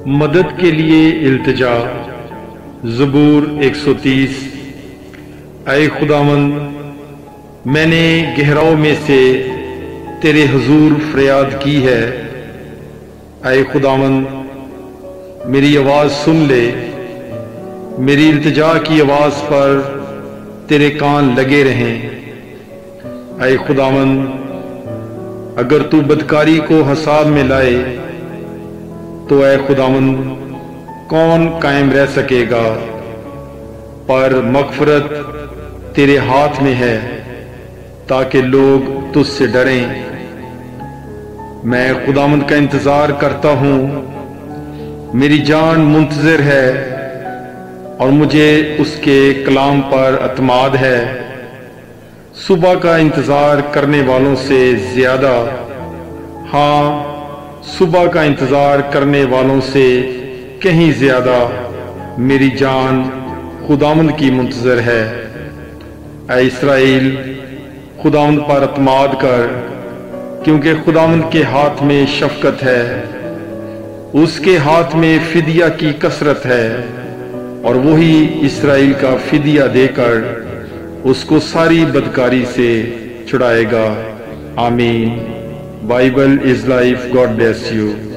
مدد کے لیے التجا۔ زبور 130۔ اے خداوند، میں نے گہراؤں میں سے تیرے حضور فریاد کی ہے۔ اے خداوند، میری آواز سن لے، میری التجا کی آواز پر تیرے کان لگے رہیں۔ اے خداوند، اگر تو بدکاری کو حساب میں لائے تو اے خداوند کون قائم رہ سکے گا؟ پر مغفرت تیرے ہاتھ میں ہے تاکہ لوگ تجھ سے ڈریں۔ میں خداوند کا انتظار کرتا ہوں، میری جان منتظر ہے اور مجھے اس کے کلام پر اعتماد ہے۔ صبح کا انتظار کرنے والوں سے زیادہ، ہاں صبح کا انتظار کرنے والوں سے کہیں زیادہ میری جان خداوند کی منتظر ہے۔ اے اسرائیل، خداوند پر اعتماد کر، کیونکہ خداوند کے ہاتھ میں شفقت ہے، اس کے ہاتھ میں فدیہ کی کثرت ہے، اور وہی اسرائیل کا فدیہ دے کر اس کو ساری بدکاری سے چھڑائے گا۔ آمین۔ Bible is life. God bless you.